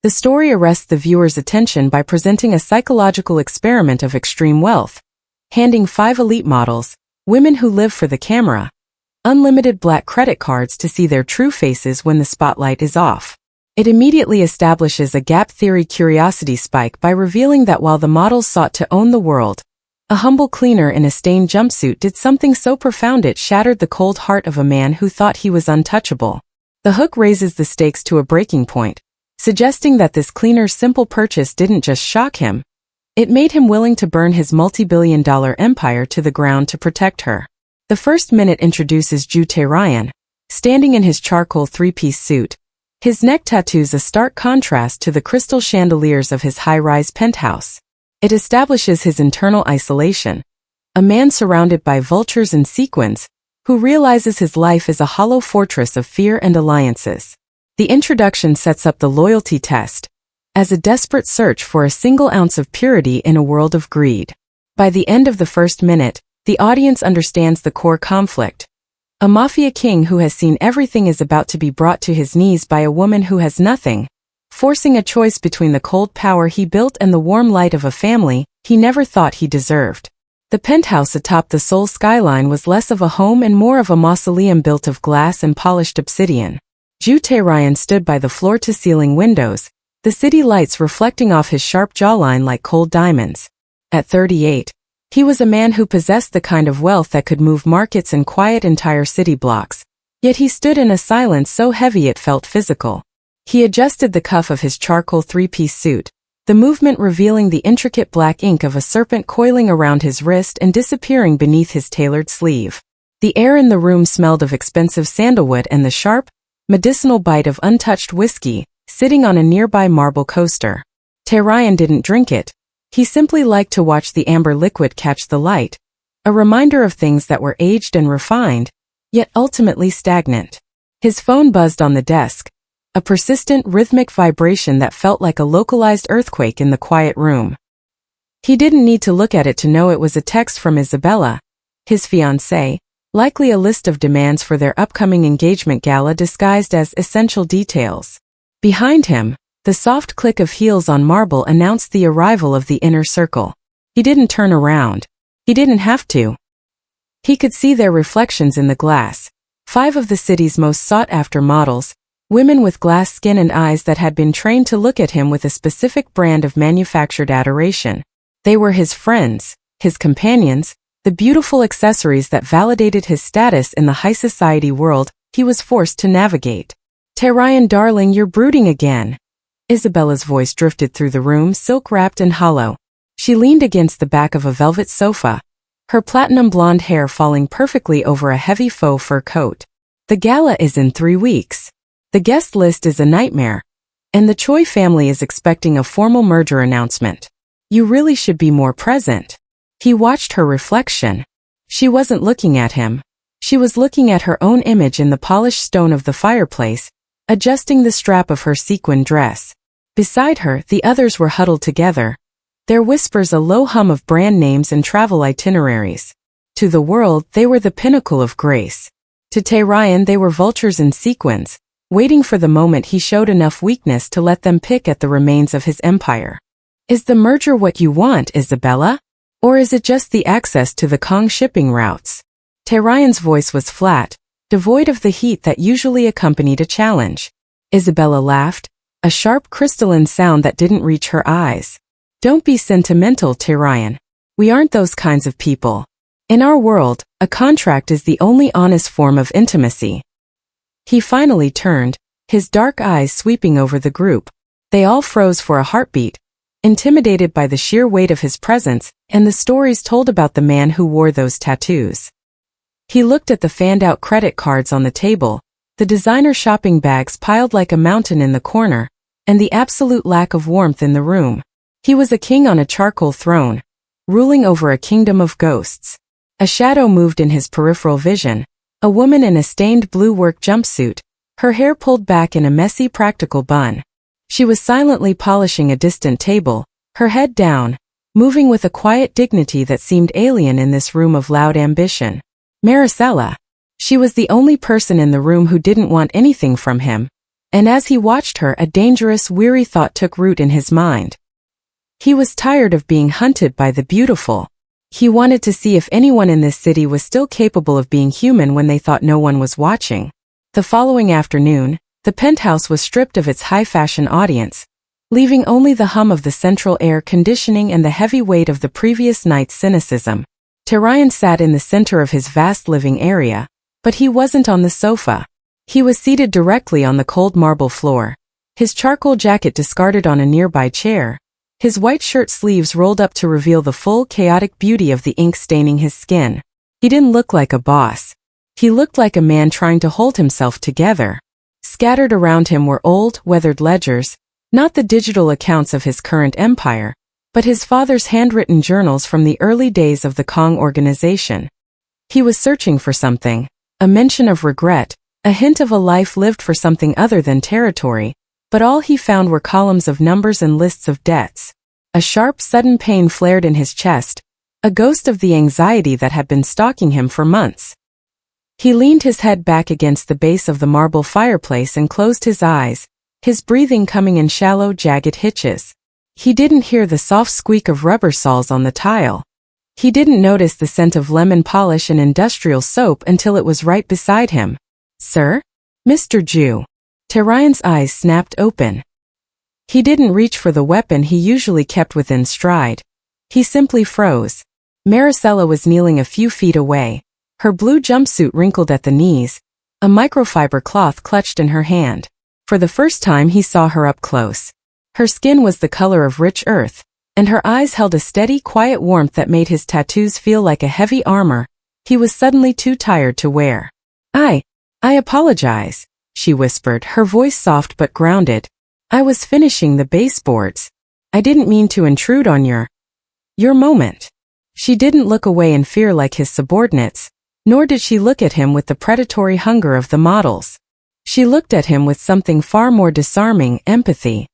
The story arrests the viewer's attention by presenting a psychological experiment of extreme wealth, handing 5 elite models, women who live for the camera, unlimited black credit cards to see their true faces when the spotlight is off. It immediately establishes a gap theory curiosity spike by revealing that while the models sought to own the world, a humble cleaner in a stained jumpsuit did something so profound it shattered the cold heart of a man who thought he was untouchable. The hook raises the stakes to a breaking point, suggesting that this cleaner's simple purchase didn't just shock him, it made him willing to burn his multi-billion-dollar empire to the ground to protect her. The first minute introduces Joo Tae-Ryun, standing in his charcoal 3-piece suit, his neck tattoos a stark contrast to the crystal chandeliers of his high-rise penthouse. It establishes his internal isolation, a man surrounded by vultures and sequins, who realizes his life is a hollow fortress of fear and alliances. The introduction sets up the loyalty test, as a desperate search for a single ounce of purity in a world of greed. By the end of the first minute, the audience understands the core conflict. A mafia king who has seen everything is about to be brought to his knees by a woman who has nothing, forcing a choice between the cold power he built and the warm light of a family he never thought he deserved. The penthouse atop the Seoul skyline was less of a home and more of a mausoleum built of glass and polished obsidian. Joo Tae-Ryun stood by the floor-to-ceiling windows, the city lights reflecting off his sharp jawline like cold diamonds. At 38, he was a man who possessed the kind of wealth that could move markets and quiet entire city blocks. Yet he stood in a silence so heavy it felt physical. He adjusted the cuff of his charcoal 3-piece suit, the movement revealing the intricate black ink of a serpent coiling around his wrist and disappearing beneath his tailored sleeve. The air in the room smelled of expensive sandalwood and the sharp, medicinal bite of untouched whiskey, sitting on a nearby marble coaster. Tae-Ryun didn't drink it. He simply liked to watch the amber liquid catch the light, a reminder of things that were aged and refined, yet ultimately stagnant. His phone buzzed on the desk, a persistent rhythmic vibration that felt like a localized earthquake in the quiet room. He didn't need to look at it to know it was a text from Isabella, his fiancée, likely a list of demands for their upcoming engagement gala disguised as essential details. Behind him, the soft click of heels on marble announced the arrival of the inner circle. He didn't turn around. He didn't have to. He could see their reflections in the glass. 5 of the city's most sought-after models, women with glass skin and eyes that had been trained to look at him with a specific brand of manufactured adoration. They were his friends, his companions, the beautiful accessories that validated his status in the high society world he was forced to navigate. Tae-Ryun, darling, you're brooding again. Isabella's voice drifted through the room, silk-wrapped and hollow. She leaned against the back of a velvet sofa, her platinum blonde hair falling perfectly over a heavy faux fur coat. The gala is in 3 weeks. The guest list is a nightmare, and the Choi family is expecting a formal merger announcement. You really should be more present. He watched her reflection. She wasn't looking at him. She was looking at her own image in the polished stone of the fireplace, adjusting the strap of her sequin dress. Beside her, the others were huddled together, their whispers a low hum of brand names and travel itineraries. To the world, they were the pinnacle of grace. To Tae-Ryun, they were vultures in sequins, waiting for the moment he showed enough weakness to let them pick at the remains of his empire. Is the merger what you want, Isabella? Or is it just the access to the Kong shipping routes? Tae-Ryun's voice was flat, devoid of the heat that usually accompanied a challenge. Isabella laughed, a sharp crystalline sound that didn't reach her eyes. Don't be sentimental, Tae-Ryun. We aren't those kinds of people. In our world, a contract is the only honest form of intimacy. He finally turned, his dark eyes sweeping over the group. They all froze for a heartbeat, intimidated by the sheer weight of his presence and the stories told about the man who wore those tattoos. He looked at the fanned-out credit cards on the table, the designer shopping bags piled like a mountain in the corner, and the absolute lack of warmth in the room. He was a king on a charcoal throne, ruling over a kingdom of ghosts. A shadow moved in his peripheral vision, a woman in a stained blue work jumpsuit, her hair pulled back in a messy practical bun. She was silently polishing a distant table, her head down, moving with a quiet dignity that seemed alien in this room of loud ambition. Marisella. She was the only person in the room who didn't want anything from him, And as he watched her, a dangerous, weary thought took root in his mind. He was tired of being hunted by the beautiful. He wanted to see if anyone in this city was still capable of being human when they thought no one was watching. The following afternoon, the penthouse was stripped of its high-fashion audience, leaving only the hum of the central air conditioning and the heavy weight of the previous night's cynicism. Tae-Ryun sat in the center of his vast living area, but he wasn't on the sofa. He was seated directly on the cold marble floor, his charcoal jacket discarded on a nearby chair, his white shirt sleeves rolled up to reveal the full chaotic beauty of the ink staining his skin. He didn't look like a boss. He looked like a man trying to hold himself together. Scattered around him were old, weathered ledgers, not the digital accounts of his current empire, but his father's handwritten journals from the early days of the Kong organization. He was searching for something, a mention of regret, a hint of a life lived for something other than territory, but all he found were columns of numbers and lists of debts. A sharp, sudden pain flared in his chest, a ghost of the anxiety that had been stalking him for months. He leaned his head back against the base of the marble fireplace and closed his eyes, his breathing coming in shallow, jagged hitches. He didn't hear the soft squeak of rubber soles on the tile. He didn't notice the scent of lemon polish and industrial soap until it was right beside him. "Sir? Mr. Joo." Tae-Ryun's eyes snapped open. He didn't reach for the weapon he usually kept within stride. He simply froze. Marisella was kneeling a few feet away, her blue jumpsuit wrinkled at the knees, a microfiber cloth clutched in her hand. For the first time he saw her up close. Her skin was the color of rich earth, and her eyes held a steady, quiet warmth that made his tattoos feel like a heavy armor he was suddenly too tired to wear. I apologize," she whispered, her voice soft but grounded. "I was finishing the baseboards. I didn't mean to intrude on your moment." She didn't look away in fear like his subordinates, nor did she look at him with the predatory hunger of the models. She looked at him with something far more disarming, empathy.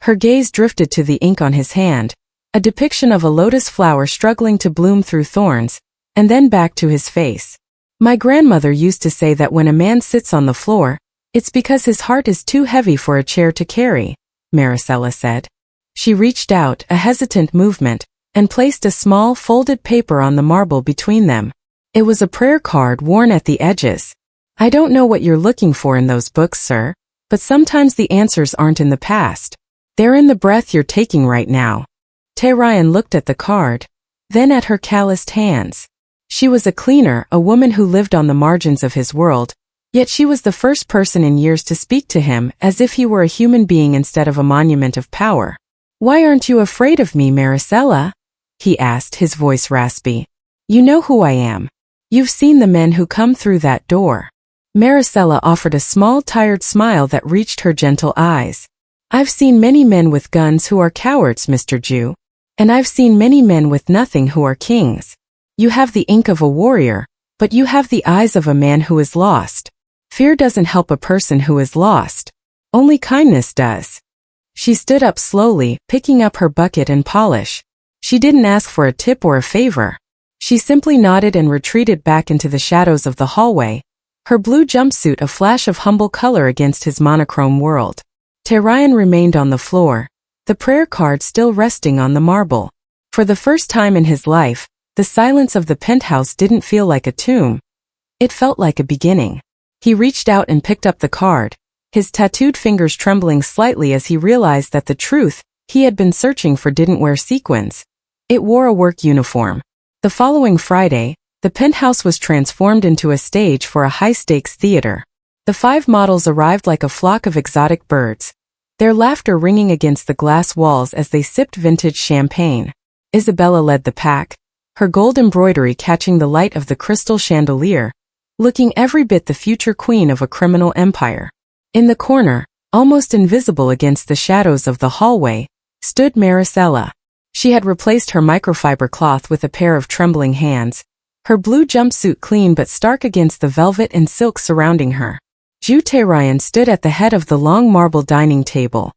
Her gaze drifted to the ink on his hand, a depiction of a lotus flower struggling to bloom through thorns, and then back to his face. "My grandmother used to say that when a man sits on the floor, it's because his heart is too heavy for a chair to carry," Marisella said. She reached out, a hesitant movement, and placed a small, folded paper on the marble between them. It was a prayer card worn at the edges. "I don't know what you're looking for in those books, sir, but sometimes the answers aren't in the past. They're in the breath you're taking right now." Tae-Ryun looked at the card, then at her calloused hands. She was a cleaner, a woman who lived on the margins of his world, yet she was the first person in years to speak to him as if he were a human being instead of a monument of power. "Why aren't you afraid of me, Marisella?" he asked, his voice raspy. "You know who I am. You've seen the men who come through that door." Marisella offered a small, tired smile that reached her gentle eyes. "I've seen many men with guns who are cowards, Mr. Joo, and I've seen many men with nothing who are kings. You have the ink of a warrior, but you have the eyes of a man who is lost. Fear doesn't help a person who is lost. Only kindness does." She stood up slowly, picking up her bucket and polish. She didn't ask for a tip or a favor. She simply nodded and retreated back into the shadows of the hallway, her blue jumpsuit a flash of humble color against his monochrome world. Tae-Ryun remained on the floor, the prayer card still resting on the marble. For the first time in his life, the silence of the penthouse didn't feel like a tomb. It felt like a beginning. He reached out and picked up the card, his tattooed fingers trembling slightly as he realized that the truth he had been searching for didn't wear sequins. It wore a work uniform. The following Friday, the penthouse was transformed into a stage for a high-stakes theater. The 5 models arrived like a flock of exotic birds, their laughter ringing against the glass walls as they sipped vintage champagne. Isabella led the pack, her gold embroidery catching the light of the crystal chandelier, looking every bit the future queen of a criminal empire. In the corner, almost invisible against the shadows of the hallway, stood Marisella. She had replaced her microfiber cloth with a pair of trembling hands, her blue jumpsuit clean but stark against the velvet and silk surrounding her. Joo Tae-Ryun stood at the head of the long marble dining table.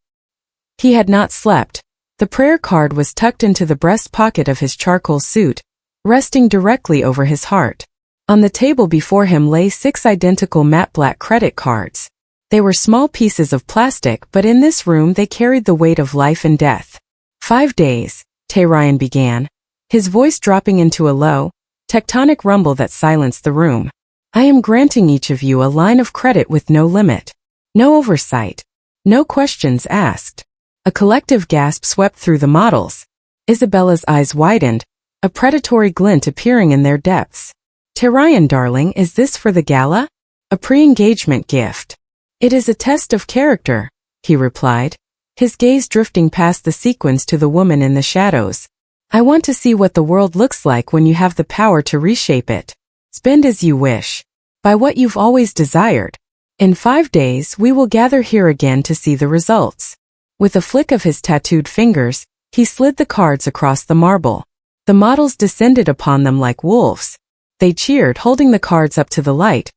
He had not slept. The prayer card was tucked into the breast pocket of his charcoal suit, resting directly over his heart. On the table before him lay 6 identical matte black credit cards. They were small pieces of plastic, but in this room they carried the weight of life and death. 5 days, Tae-Ryun began, his voice dropping into a low, tectonic rumble that silenced the room. I am granting each of you a line of credit with no limit. No oversight. No questions asked. A collective gasp swept through the models. Isabella's eyes widened, a predatory glint appearing in their depths. Tae-Ryun, darling, is this for the gala? A pre-engagement gift. It is a test of character, he replied, his gaze drifting past the sequins to the woman in the shadows. I want to see what the world looks like when you have the power to reshape it. Spend as you wish. By what you've always desired. In 5 days we will gather here again to see the results. With a flick of his tattooed fingers, he slid the cards across the marble. The models descended upon them like wolves. They cheered, holding the cards up to the light,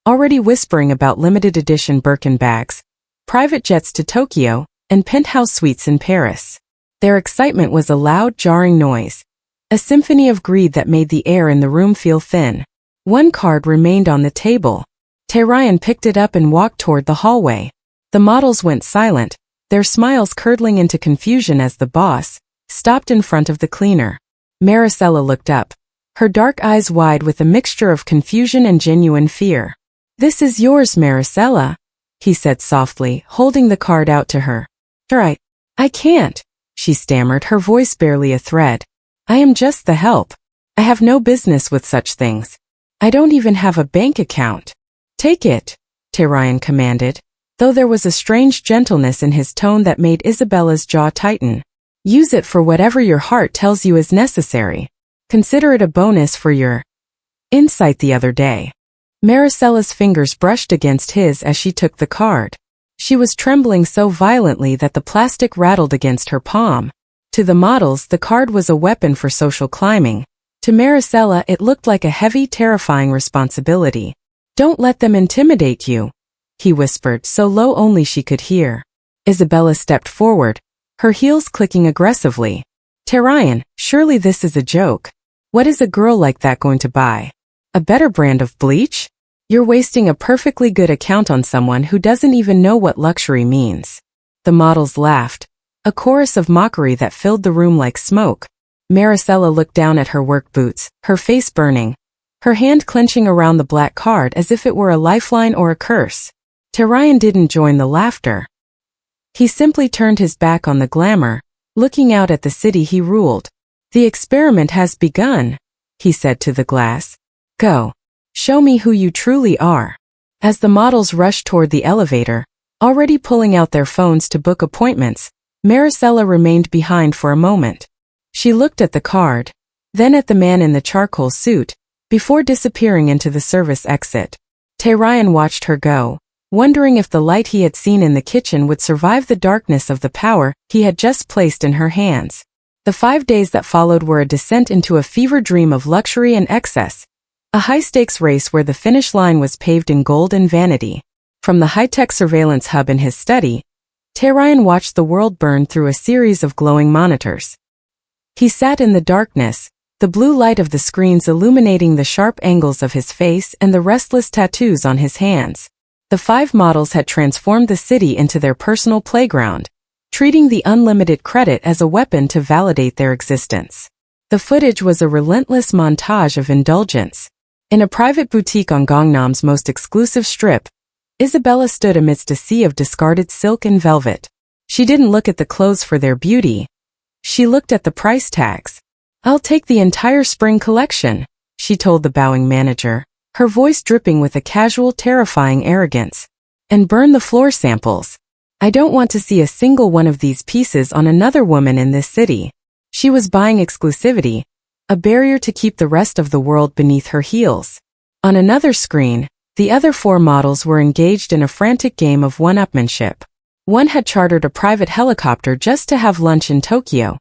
already whispering about limited edition Birkin bags, private jets to Tokyo, and penthouse suites in Paris. Their excitement was a loud, jarring noise, a symphony of greed that made the air in the room feel thin. One card remained on the table. Tae-Ryun picked it up and walked toward the hallway. The models went silent, their smiles curdling into confusion as the boss stopped in front of the cleaner. Marisella looked up, her dark eyes wide with a mixture of confusion and genuine fear. This is yours, Marisella, he said softly, holding the card out to her. I can't, she stammered, her voice barely a thread. I am just the help. I have no business with such things. I don't even have a bank account. Take it, Tae-Ryun commanded, though there was a strange gentleness in his tone that made Isabella's jaw tighten. Use it for whatever your heart tells you is necessary. Consider it a bonus for your insight the other day. Maricella's fingers brushed against his as she took the card. She was trembling so violently that the plastic rattled against her palm. To the models, the card was a weapon for social climbing. To Marisella, it looked like a heavy, terrifying responsibility. Don't let them intimidate you, he whispered, so low only she could hear. Isabella stepped forward, her heels clicking aggressively. Tae-Ryun, surely this is a joke. What is a girl like that going to buy? A better brand of bleach? You're wasting a perfectly good account on someone who doesn't even know what luxury means. The models laughed, a chorus of mockery that filled the room like smoke. Marisella looked down at her work boots, her face burning, her hand clenching around the black card as if it were a lifeline or a curse. Tae-Ryun didn't join the laughter. He simply turned his back on the glamour, looking out at the city he ruled. The experiment has begun, he said to the glass. Go. Show me who you truly are. As the models rushed toward the elevator, already pulling out their phones to book appointments, Marisella remained behind for a moment. She looked at the card, then at the man in the charcoal suit, before disappearing into the service exit. Tae-Ryun watched her go, wondering if the light he had seen in the kitchen would survive the darkness of the power he had just placed in her hands. The 5 days that followed were a descent into a fever dream of luxury and excess. A high-stakes race where the finish line was paved in gold and vanity. From the high-tech surveillance hub in his study, Tae-Ryun watched the world burn through a series of glowing monitors. He sat in the darkness, the blue light of the screens illuminating the sharp angles of his face and the restless tattoos on his hands. The 5 models had transformed the city into their personal playground, treating the unlimited credit as a weapon to validate their existence. The footage was a relentless montage of indulgence. In a private boutique on Gangnam's most exclusive strip, Isabella stood amidst a sea of discarded silk and velvet. She didn't look at the clothes for their beauty. She looked at the price tags. I'll take the entire spring collection, she told the bowing manager, her voice dripping with a casual, terrifying arrogance. And burn the floor samples. I don't want to see a single one of these pieces on another woman in this city. She was buying exclusivity, a barrier to keep the rest of the world beneath her heels. On another screen, the other 4 models were engaged in a frantic game of one-upmanship. One had chartered a private helicopter just to have lunch in Tokyo,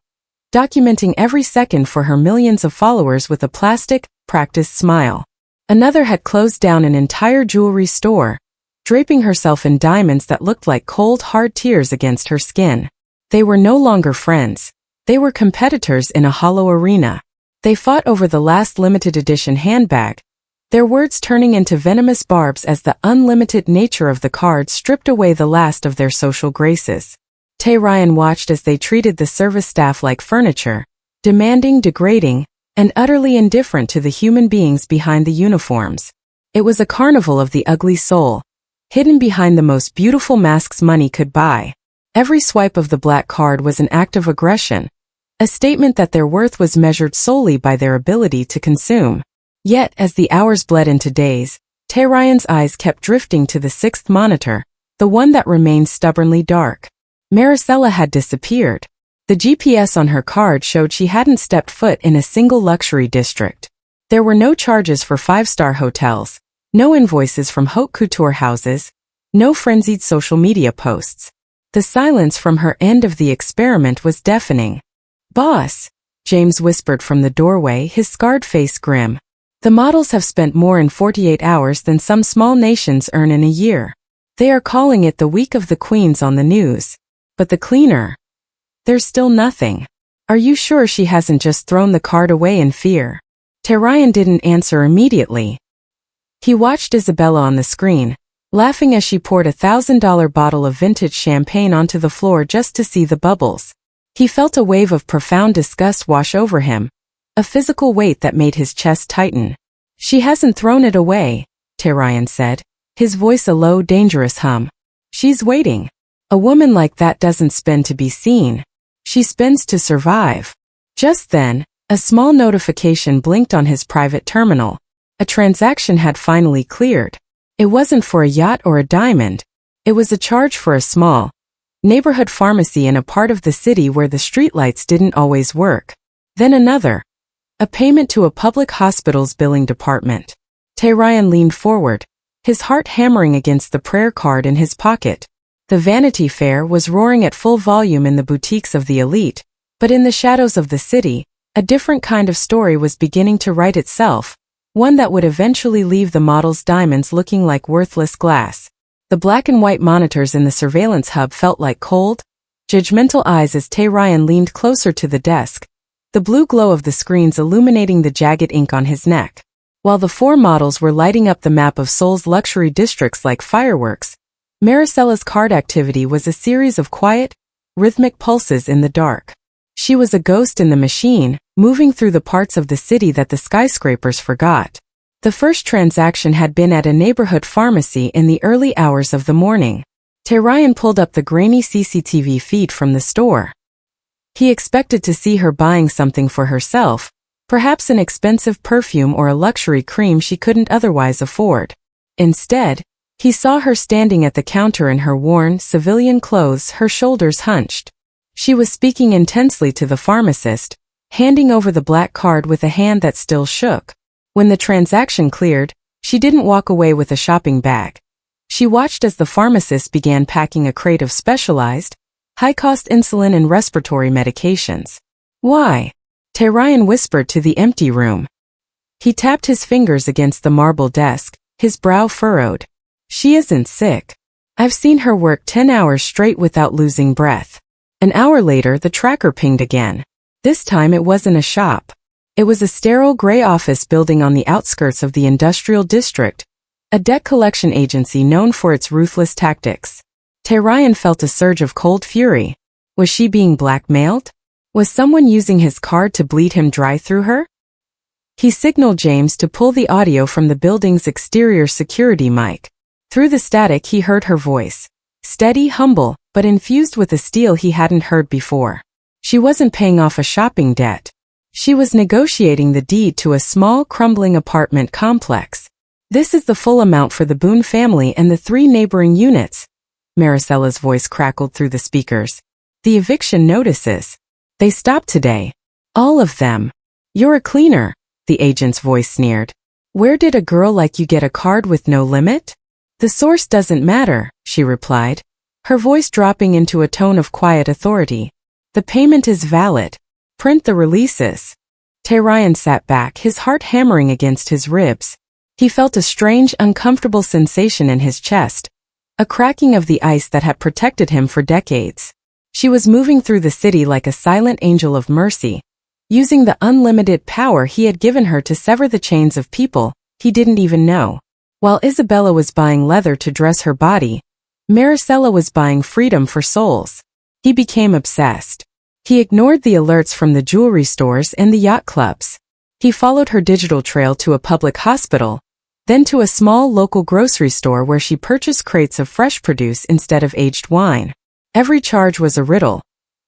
documenting every second for her millions of followers with a plastic, practiced smile. Another had closed down an entire jewelry store, draping herself in diamonds that looked like cold, hard tears against her skin. They were no longer friends. They were competitors in a hollow arena. They fought over the last limited edition handbag, their words turning into venomous barbs as the unlimited nature of the card stripped away the last of their social graces. Tae-Ryun watched as they treated the service staff like furniture, demanding, degrading, and utterly indifferent to the human beings behind the uniforms. It was a carnival of the ugly soul, hidden behind the most beautiful masks money could buy. Every swipe of the black card was an act of aggression, a statement that their worth was measured solely by their ability to consume. Yet, as the hours bled into days, Tae-Ryun's eyes kept drifting to the sixth monitor, the one that remained stubbornly dark. Marisella had disappeared. The GPS on her card showed she hadn't stepped foot in a single luxury district. There were no charges for five-star hotels, no invoices from haute couture houses, no frenzied social media posts. The silence from her end of the experiment was deafening. "Boss," James whispered from the doorway, his scarred face grim. "The models have spent more in 48 hours than some small nations earn in a year. They are calling it the Week of the Queens on the news. But the cleaner? There's still nothing. Are you sure she hasn't just thrown the card away in fear?" Tae-Ryun didn't answer immediately. He watched Isabella on the screen, laughing as she poured a $1,000 bottle of vintage champagne onto the floor just to see the bubbles. He felt a wave of profound disgust wash over him, a physical weight that made his chest tighten. "She hasn't thrown it away," Tae-Ryun said, his voice a low, dangerous hum. "She's waiting. A woman like that doesn't spend to be seen. She spends to survive." Just then, a small notification blinked on his private terminal. A transaction had finally cleared. It wasn't for a yacht or a diamond. It was a charge for a small neighborhood pharmacy in a part of the city where the streetlights didn't always work. Then another. A payment to a public hospital's billing department. Tae-Ryun leaned forward, his heart hammering against the prayer card in his pocket. The Vanity Fair was roaring at full volume in the boutiques of the elite, but in the shadows of the city, a different kind of story was beginning to write itself, one that would eventually leave the model's diamonds looking like worthless glass. The black and white monitors in the surveillance hub felt like cold, judgmental eyes as Tae-Ryun leaned closer to the desk, the blue glow of the screens illuminating the jagged ink on his neck. While the four models were lighting up the map of Seoul's luxury districts like fireworks, Marisella's card activity was a series of quiet, rhythmic pulses in the dark. She was a ghost in the machine, moving through the parts of the city that the skyscrapers forgot. The first transaction had been at a neighborhood pharmacy in the early hours of the morning. Tae-Ryun pulled up the grainy CCTV feed from the store. He expected to see her buying something for herself, perhaps an expensive perfume or a luxury cream she couldn't otherwise afford. Instead, he saw her standing at the counter in her worn, civilian clothes, her shoulders hunched. She was speaking intensely to the pharmacist, handing over the black card with a hand that still shook. When the transaction cleared, she didn't walk away with a shopping bag. She watched as the pharmacist began packing a crate of specialized, high-cost insulin and respiratory medications. "Why?" Tae-Ryun whispered to the empty room. He tapped his fingers against the marble desk, his brow furrowed. "She isn't sick. I've seen her work 10 hours straight without losing breath." An hour later, the tracker pinged again. This time it wasn't a shop. It was a sterile gray office building on the outskirts of the industrial district, a debt collection agency known for its ruthless tactics. Tae-Ryun felt a surge of cold fury. Was she being blackmailed? Was someone using his card to bleed him dry through her? He signaled James to pull the audio from the building's exterior security mic. Through the static he heard her voice. Steady, humble, but infused with a steel he hadn't heard before. She wasn't paying off a shopping debt. She was negotiating the deed to a small, crumbling apartment complex. "This is the full amount for the Boone family and the 3 neighboring units," Marisella's voice crackled through the speakers. "The eviction notices. They stopped today. All of them. You're a cleaner," the agent's voice sneered. "Where did a girl like you get a card with no limit?" "The source doesn't matter," she replied, her voice dropping into a tone of quiet authority. "The payment is valid. Print the releases." Tae-Ryun sat back, his heart hammering against his ribs. He felt a strange, uncomfortable sensation in his chest, a cracking of the ice that had protected him for decades. She was moving through the city like a silent angel of mercy, using the unlimited power he had given her to sever the chains of people he didn't even know. While Isabella was buying leather to dress her body, Marisella was buying freedom for souls. He became obsessed. He ignored the alerts from the jewelry stores and the yacht clubs. He followed her digital trail to a public hospital, then to a small local grocery store where she purchased crates of fresh produce instead of aged wine. Every charge was a riddle,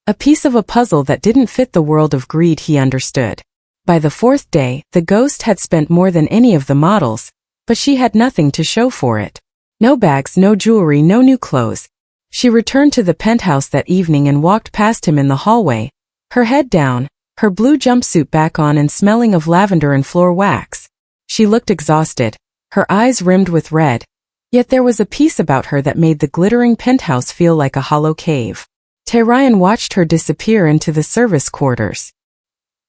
a piece of a puzzle that didn't fit the world of greed he understood. By the fourth day, the ghost had spent more than any of the models, but she had nothing to show for it. No bags, no jewelry, no new clothes. She returned to the penthouse that evening and walked past him in the hallway, her head down, her blue jumpsuit back on and smelling of lavender and floor wax. She looked exhausted, her eyes rimmed with red, yet there was a peace about her that made the glittering penthouse feel like a hollow cave. Tae-Ryun watched her disappear into the service quarters.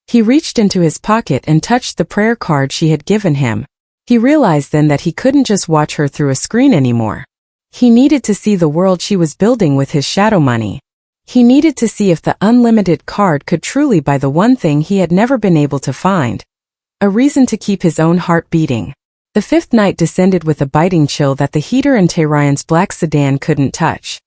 He reached into his pocket and touched the prayer card she had given him. He realized then that he couldn't just watch her through a screen anymore. He needed to see the world she was building with his shadow money. He needed to see if the unlimited card could truly buy the one thing he had never been able to find: a reason to keep his own heart beating. The fifth night descended with a biting chill that the heater in Tae-Ryun's black sedan couldn't touch.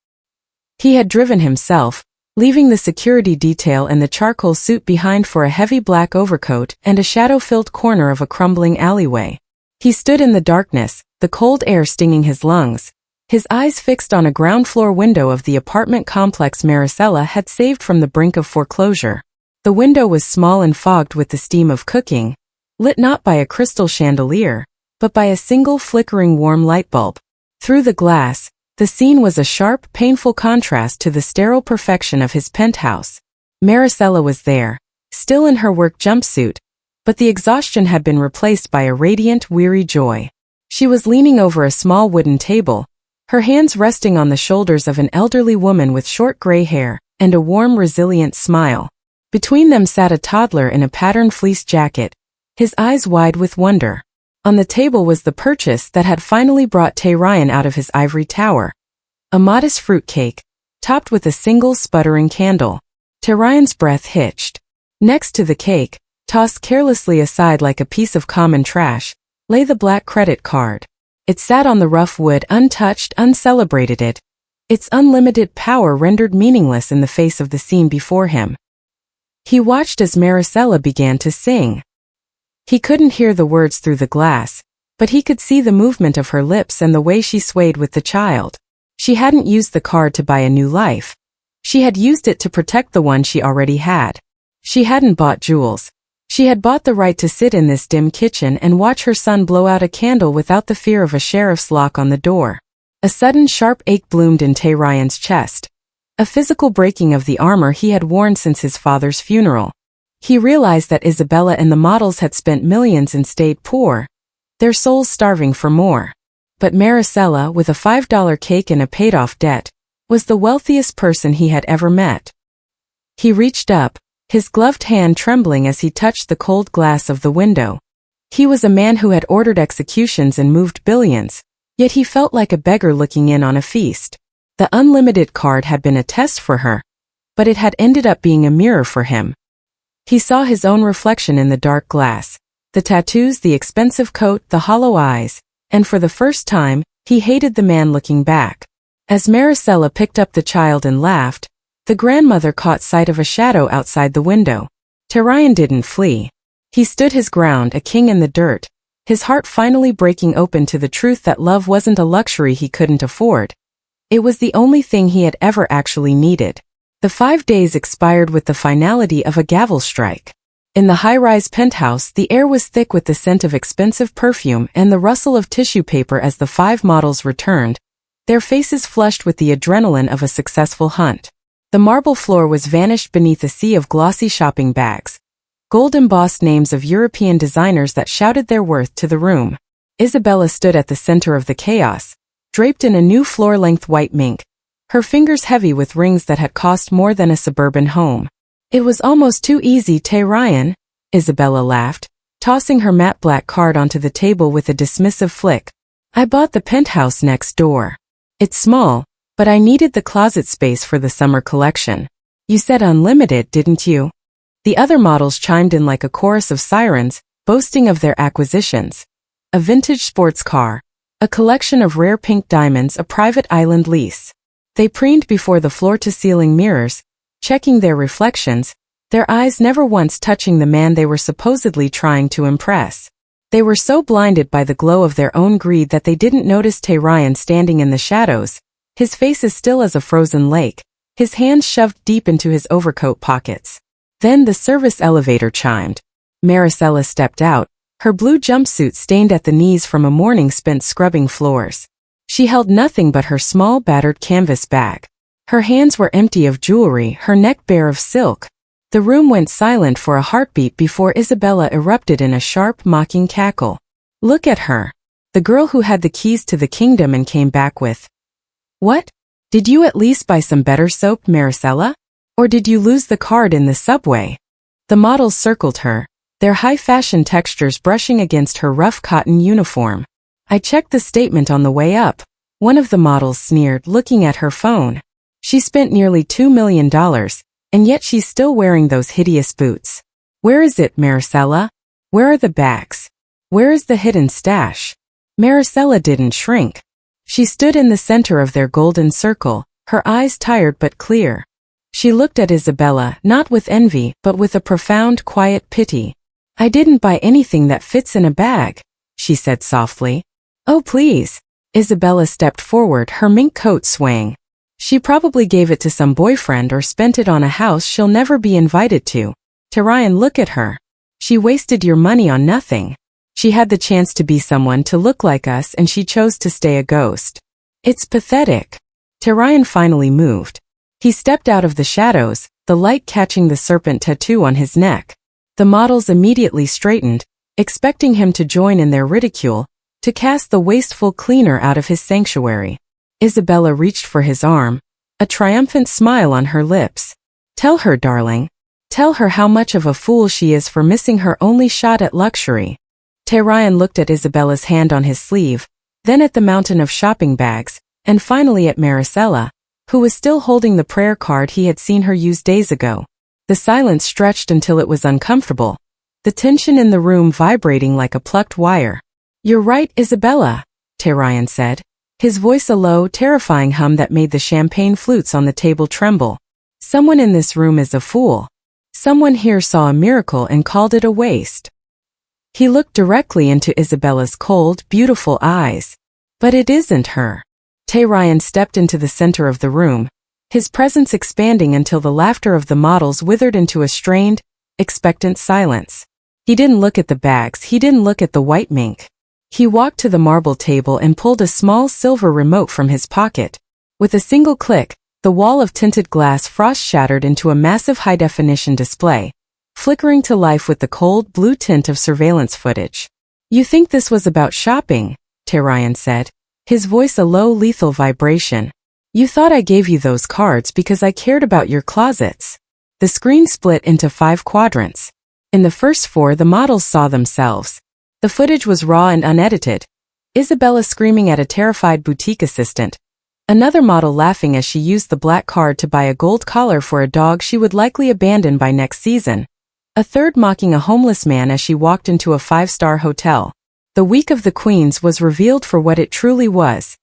He had driven himself, leaving the security detail and the charcoal suit behind for a heavy black overcoat and a shadow-filled corner of a crumbling alleyway. He stood in the darkness, the cold air stinging his lungs, his eyes fixed on a ground-floor window of the apartment complex Marisella had saved from the brink of foreclosure. The window was small and fogged with the steam of cooking, lit not by a crystal chandelier, but by a single flickering warm light bulb. Through the glass, the scene was a sharp, painful contrast to the sterile perfection of his penthouse. Marisella was there, still in her work jumpsuit, but the exhaustion had been replaced by a radiant, weary joy. She was leaning over a small wooden table, her hands resting on the shoulders of an elderly woman with short gray hair and a warm, resilient smile. Between them sat a toddler in a patterned fleece jacket, his eyes wide with wonder. On the table was the purchase that had finally brought Tae-Ryun out of his ivory tower: a modest fruit cake, topped with a single sputtering candle. Tae-Ryun's breath hitched. Next to the cake, tossed carelessly aside like a piece of common trash, lay the black credit card. It sat on the rough wood untouched, uncelebrated. Its unlimited power rendered meaningless in the face of the scene before him. He watched as Marisella began to sing. He couldn't hear the words through the glass, but he could see the movement of her lips and the way she swayed with the child. She hadn't used the card to buy a new life. She had used it to protect the one she already had. She hadn't bought jewels. She had bought the right to sit in this dim kitchen and watch her son blow out a candle without the fear of a sheriff's lock on the door. A sudden sharp ache bloomed in Tae-Ryun's chest, a physical breaking of the armor he had worn since his father's funeral. He realized that Isabella and the models had spent millions and stayed poor, their souls starving for more. But Marisella, with a $5 cake and a paid-off debt, was the wealthiest person he had ever met. He reached up, his gloved hand trembling as he touched the cold glass of the window. He was a man who had ordered executions and moved billions, yet he felt like a beggar looking in on a feast. The unlimited card had been a test for her, but it had ended up being a mirror for him. He saw his own reflection in the dark glass, the tattoos, the expensive coat, the hollow eyes, and for the first time, he hated the man looking back. As Marisella picked up the child and laughed, the grandmother caught sight of a shadow outside the window. Tae-Ryun didn't flee. He stood his ground, a king in the dirt, his heart finally breaking open to the truth that love wasn't a luxury he couldn't afford. It was the only thing he had ever actually needed. The 5 days expired with the finality of a gavel strike. In the high-rise penthouse, the air was thick with the scent of expensive perfume and the rustle of tissue paper as the 5 models returned, their faces flushed with the adrenaline of a successful hunt. The marble floor was vanished beneath a sea of glossy shopping bags, gold-embossed names of European designers that shouted their worth to the room. Isabella stood at the center of the chaos, draped in a new floor-length white mink, her fingers heavy with rings that had cost more than a suburban home. "It was almost too easy, Tae-Ryun," Isabella laughed, tossing her matte black card onto the table with a dismissive flick. "I bought the penthouse next door. It's small, but I needed the closet space for the summer collection." "You said unlimited, didn't you?" The other models chimed in like a chorus of sirens, boasting of their acquisitions. a vintage sports car, a collection of rare pink diamonds, a private island lease. They preened before the floor-to-ceiling mirrors, checking their reflections, their eyes never once touching the man they were supposedly trying to impress. They were so blinded by the glow of their own greed that they didn't notice Tae-Ryun standing in the shadows, his face as still as a frozen lake, his hands shoved deep into his overcoat pockets. Then the service elevator chimed. Marisella stepped out, her blue jumpsuit stained at the knees from a morning spent scrubbing floors. She held nothing but her small battered canvas bag. Her hands were empty of jewelry, her neck bare of silk. The room went silent for a heartbeat before Isabella erupted in a sharp, mocking cackle. Look at her. The girl who had the keys to the kingdom and came back with. What? Did you at least buy some better soap, Marisella? Or did you lose the card in the subway? The models circled her, their high-fashion textures brushing against her rough cotton uniform. I checked the statement on the way up. One of the models sneered, looking at her phone. She spent nearly $2 million, and yet she's still wearing those hideous boots. Where is it, Marisella? Where are the bags? Where is the hidden stash? Marisella didn't shrink. She stood in the center of their golden circle, her eyes tired but clear. She looked at Isabella, not with envy, but with a profound, quiet pity. I didn't buy anything that fits in a bag, she said softly. Oh, please. Isabella stepped forward, her mink coat swaying. She probably gave it to some boyfriend or spent it on a house she'll never be invited to. Tae-Ryun, look at her. She wasted your money on nothing. She had the chance to be someone to look like us and she chose to stay a ghost. It's pathetic. Tae-Ryun finally moved. He stepped out of the shadows, the light catching the serpent tattoo on his neck. The models immediately straightened, expecting him to join in their ridicule, to cast the wasteful cleaner out of his sanctuary. Isabella reached for his arm, a triumphant smile on her lips. Tell her, darling. Tell her how much of a fool she is for missing her only shot at luxury. Tae-Ryun looked at Isabella's hand on his sleeve, then at the mountain of shopping bags, and finally at Marisella, who was still holding the prayer card he had seen her use days ago. The silence stretched until it was uncomfortable, the tension in the room vibrating like a plucked wire. You're right, Isabella, Tae-Ryun said, his voice a low, terrifying hum that made the champagne flutes on the table tremble. Someone in this room is a fool. Someone here saw a miracle and called it a waste. He looked directly into Isabella's cold, beautiful eyes. But it isn't her. Tae-Ryun stepped into the center of the room, his presence expanding until the laughter of the models withered into a strained, expectant silence. He didn't look at the bags, he didn't look at the white mink. He walked to the marble table and pulled a small silver remote from his pocket. With a single click, the wall of tinted glass frost shattered into a massive high-definition display, flickering to life with the cold blue tint of surveillance footage. You think this was about shopping, Tae-Ryun said, his voice a low, lethal vibration. You thought I gave you those cards because I cared about your closets. The screen split into 5 quadrants. In the first 4, the models saw themselves. The footage was raw and unedited. Isabella screaming at a terrified boutique assistant. Another model laughing as she used the black card to buy a gold collar for a dog she would likely abandon by next season. A third mocking a homeless man as she walked into a 5-star hotel. The Week of the Queens was revealed for what it truly was.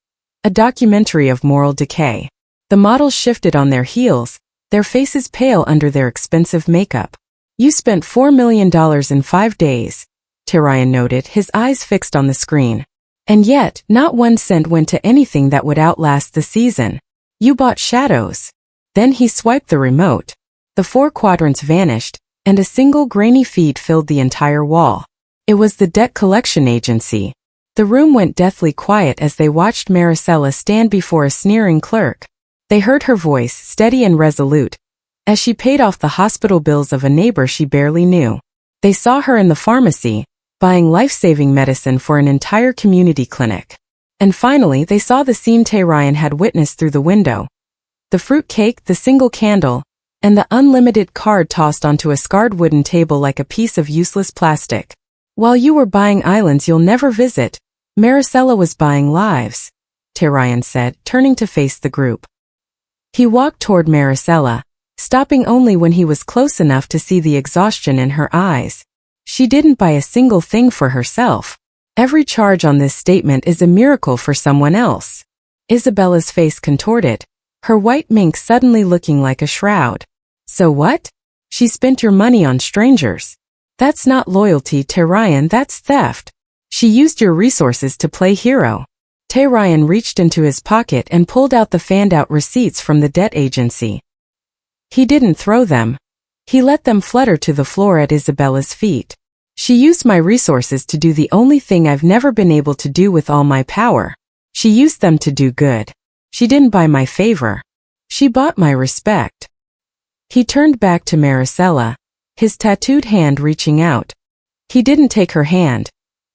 A documentary of moral decay. The models shifted on their heels, their faces pale under their expensive makeup. You spent $4 million in 5 days, Tae-Ryun noted, his eyes fixed on the screen. And yet, not 1 cent went to anything that would outlast the season. You bought shadows. Then he swiped the remote. The 4 quadrants vanished, and a single grainy feed filled the entire wall. It was the debt collection agency. The room went deathly quiet as they watched Marisella stand before a sneering clerk. They heard her voice, steady and resolute, as she paid off the hospital bills of a neighbor she barely knew. They saw her in the pharmacy, buying life-saving medicine for an entire community clinic. And finally, they saw the scene Tae-Ryun had witnessed through the window. The fruit cake, the single candle, and the unlimited card tossed onto a scarred wooden table like a piece of useless plastic. While you were buying islands you'll never visit, Marisella was buying lives, Tae-Ryun said, turning to face the group. He walked toward Marisella, stopping only when he was close enough to see the exhaustion in her eyes. She didn't buy a single thing for herself. Every charge on this statement is a miracle for someone else. Isabella's face contorted, her white mink suddenly looking like a shroud. So what? She spent your money on strangers. That's not loyalty, Tae-Ryun, that's theft. She used your resources to play hero. Tae-Ryun reached into his pocket and pulled out the fanned-out receipts from the debt agency. He didn't throw them. He let them flutter to the floor at Isabella's feet. She used my resources to do the only thing I've never been able to do with all my power. She used them to do good. She didn't buy my favor. She bought my respect. He turned back to Marisella, his tattooed hand reaching out. He didn't take her hand.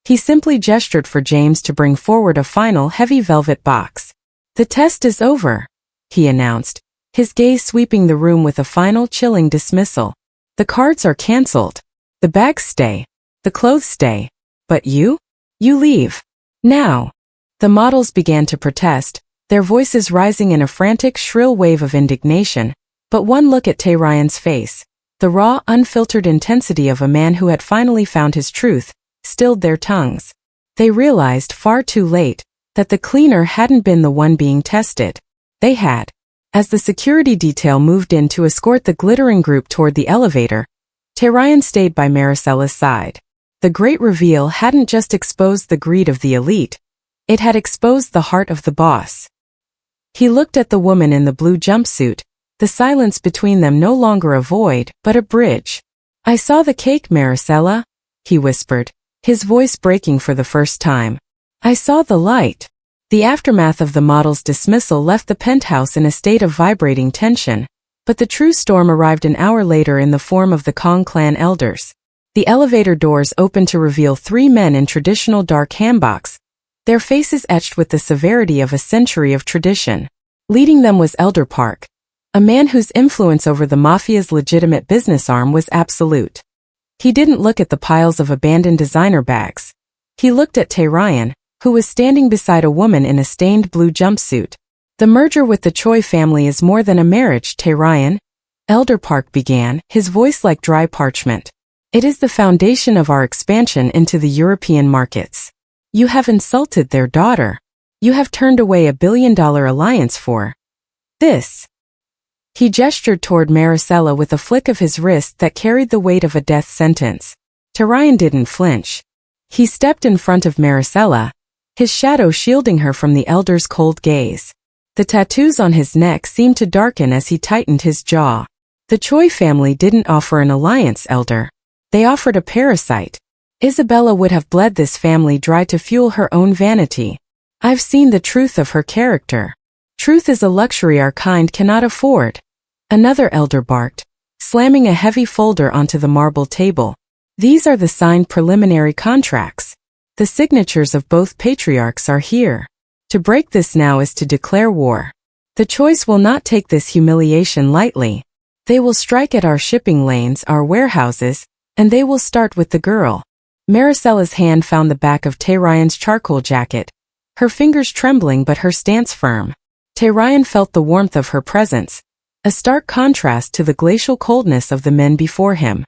He simply gestured for James to bring forward a final heavy velvet box. The test is over, he announced, his gaze sweeping the room with a final chilling dismissal. The cards are cancelled. The bags stay. The clothes stay. But you? You leave. Now. The models began to protest, their voices rising in a frantic, shrill wave of indignation, but one look at Tae-Ryun's face, the raw, unfiltered intensity of a man who had finally found his truth, stilled their tongues. They realized far too late that the cleaner hadn't been the one being tested. They had. As the security detail moved in to escort the glittering group toward the elevator, Tae-Ryun stayed by Marisella's side. The great reveal hadn't just exposed the greed of the elite, it had exposed the heart of the boss. He looked at the woman in the blue jumpsuit, the silence between them no longer a void, but a bridge. I saw the cake, Marisella, he whispered, his voice breaking for the first time. I saw the light. The aftermath of the model's dismissal left the penthouse in a state of vibrating tension, but the true storm arrived an hour later in the form of the Kong clan elders. The elevator doors opened to reveal three men in traditional dark hanboks, their faces etched with the severity of a century of tradition. Leading them was Elder Park, a man whose influence over the Mafia's legitimate business arm was absolute. He didn't look at the piles of abandoned designer bags. He looked at Tae-Ryun, who was standing beside a woman in a stained blue jumpsuit. The merger with the Choi family is more than a marriage, Tae-Ryun, Elder Park began, his voice like dry parchment. It is the foundation of our expansion into the European markets. You have insulted their daughter. You have turned away a billion-dollar alliance for this. He gestured toward Marisella with a flick of his wrist that carried the weight of a death sentence. Tae-Ryun didn't flinch. He stepped in front of Marisella, his shadow shielding her from the elder's cold gaze. The tattoos on his neck seemed to darken as he tightened his jaw. The Choi family didn't offer an alliance, Elder. They offered a parasite. Isabella would have bled this family dry to fuel her own vanity. I've seen the truth of her character. Truth is a luxury our kind cannot afford. Another elder barked, slamming a heavy folder onto the marble table. These are the signed preliminary contracts. The signatures of both patriarchs are here. To break this now is to declare war. The Choice will not take this humiliation lightly. They will strike at our shipping lanes, our warehouses, and they will start with the girl. Marisella's hand found the back of Tae-Ryun's charcoal jacket, her fingers trembling but her stance firm. Tae-Ryun felt the warmth of her presence, a stark contrast to the glacial coldness of the men before him.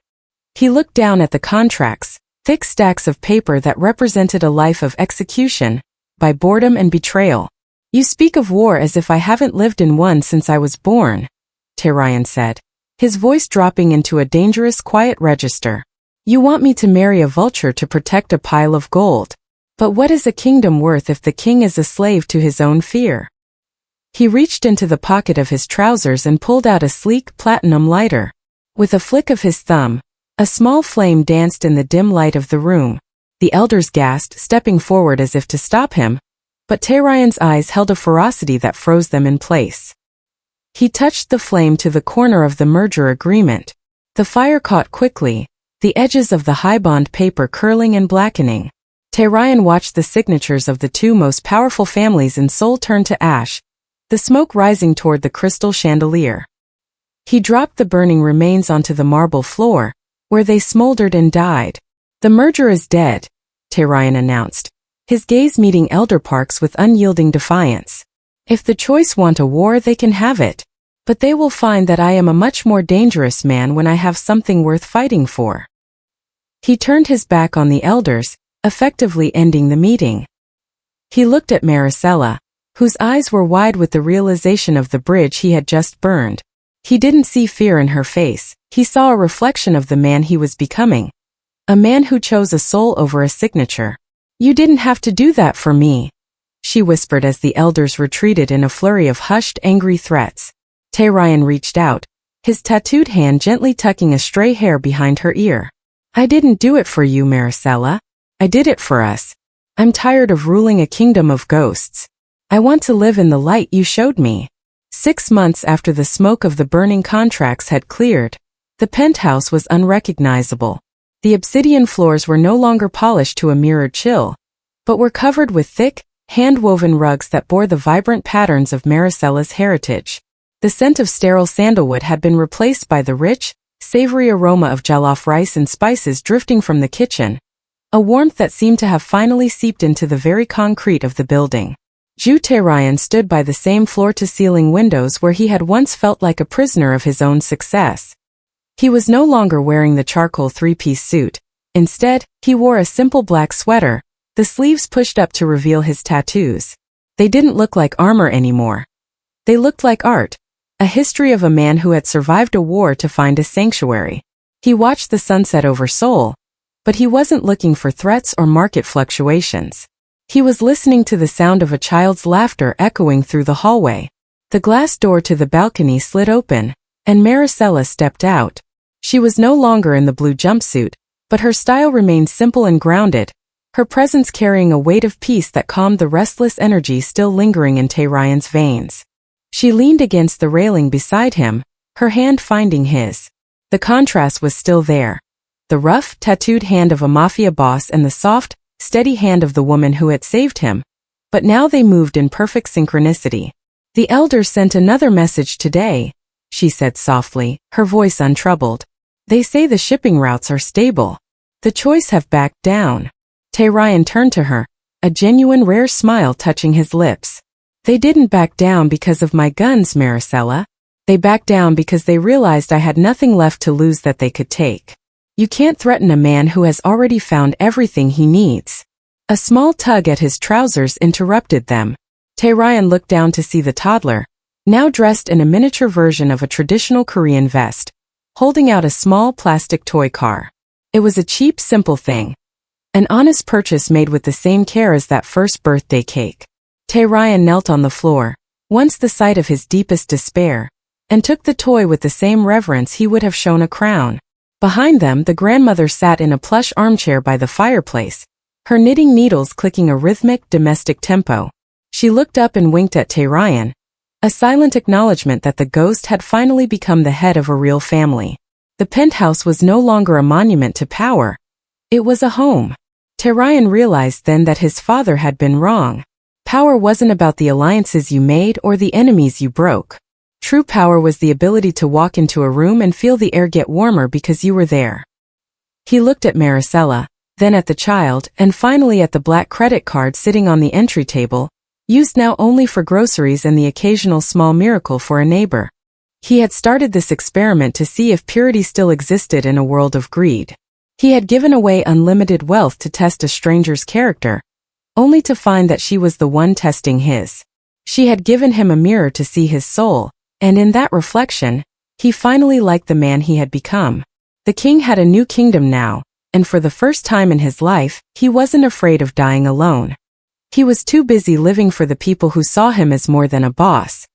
He looked down at the contracts, thick stacks of paper that represented a life of execution, by boredom and betrayal. You speak of war as if I haven't lived in one since I was born, Tae-Ryun said, his voice dropping into a dangerous quiet register. You want me to marry a vulture to protect a pile of gold. But what is a kingdom worth if the king is a slave to his own fear? He reached into the pocket of his trousers and pulled out a sleek platinum lighter. With a flick of his thumb, a small flame danced in the dim light of the room. The elders gasped, stepping forward as if to stop him, but Tae-Ryun's eyes held a ferocity that froze them in place. He touched the flame to the corner of the merger agreement. The fire caught quickly, the edges of the high bond paper curling and blackening. Tae-Ryun watched the signatures of the two most powerful families in Seoul turn to ash, the smoke rising toward the crystal chandelier. He dropped the burning remains onto the marble floor, where they smoldered and died. The merger is dead, Tae-Ryun announced, his gaze meeting Elder Park's with unyielding defiance. If the Choice want a war, they can have it. But they will find that I am a much more dangerous man when I have something worth fighting for. He turned his back on the elders, effectively ending the meeting. He looked at Marisella, whose eyes were wide with the realization of the bridge he had just burned. He didn't see fear in her face, he saw a reflection of the man he was becoming. A man who chose a soul over a signature. "You didn't have to do that for me," she whispered as the elders retreated in a flurry of hushed, angry threats. Tae-Ryun reached out, his tattooed hand gently tucking a stray hair behind her ear. "I didn't do it for you, Marisella. I did it for us. I'm tired of ruling a kingdom of ghosts. I want to live in the light you showed me." 6 months after the smoke of the burning contracts had cleared, the penthouse was unrecognizable. The obsidian floors were no longer polished to a mirrored chill, but were covered with thick, hand-woven rugs that bore the vibrant patterns of Marisella's heritage. The scent of sterile sandalwood had been replaced by the rich, savory aroma of jollof rice and spices drifting from the kitchen, a warmth that seemed to have finally seeped into the very concrete of the building. Joo Tae-Ryun stood by the same floor-to-ceiling windows where he had once felt like a prisoner of his own success. He was no longer wearing the charcoal three-piece suit. Instead, he wore a simple black sweater, the sleeves pushed up to reveal his tattoos. They didn't look like armor anymore. They looked like art, a history of a man who had survived a war to find a sanctuary. He watched the sunset over Seoul, but he wasn't looking for threats or market fluctuations. He was listening to the sound of a child's laughter echoing through the hallway. The glass door to the balcony slid open, and Marisella stepped out. She was no longer in the blue jumpsuit, but her style remained simple and grounded, her presence carrying a weight of peace that calmed the restless energy still lingering in Tae-Ryun's veins. She leaned against the railing beside him, her hand finding his. The contrast was still there. The rough, tattooed hand of a mafia boss and the soft, steady hand of the woman who had saved him, but now they moved in perfect synchronicity. "The elders sent another message today," she said softly, her voice untroubled. "They say the shipping routes are stable. The choice have backed down." Tae-Ryun turned to her, a genuine rare smile touching his lips. "They didn't back down because of my guns, Marisella. They backed down because they realized I had nothing left to lose that they could take. You can't threaten a man who has already found everything he needs." A small tug at his trousers interrupted them. Tae-Ryun looked down to see the toddler, now dressed in a miniature version of a traditional Korean vest, holding out a small plastic toy car. It was a cheap, simple thing. An honest purchase made with the same care as that first birthday cake. Tae-Ryun knelt on the floor, once the site of his deepest despair, and took the toy with the same reverence he would have shown a crown. Behind them, the grandmother sat in a plush armchair by the fireplace, her knitting needles clicking a rhythmic, domestic tempo. She looked up and winked at Tae-Ryun, a silent acknowledgement that the ghost had finally become the head of a real family. The penthouse was no longer a monument to power. It was a home. Tae-Ryun realized then that his father had been wrong. Power wasn't about the alliances you made or the enemies you broke. True power was the ability to walk into a room and feel the air get warmer because you were there. He looked at Marisella, then at the child, and finally at the black credit card sitting on the entry table, used now only for groceries and the occasional small miracle for a neighbor. He had started this experiment to see if purity still existed in a world of greed. He had given away unlimited wealth to test a stranger's character, only to find that she was the one testing his. She had given him a mirror to see his soul, and in that reflection, he finally liked the man he had become. The king had a new kingdom now, and for the first time in his life, he wasn't afraid of dying alone. He was too busy living for the people who saw him as more than a boss.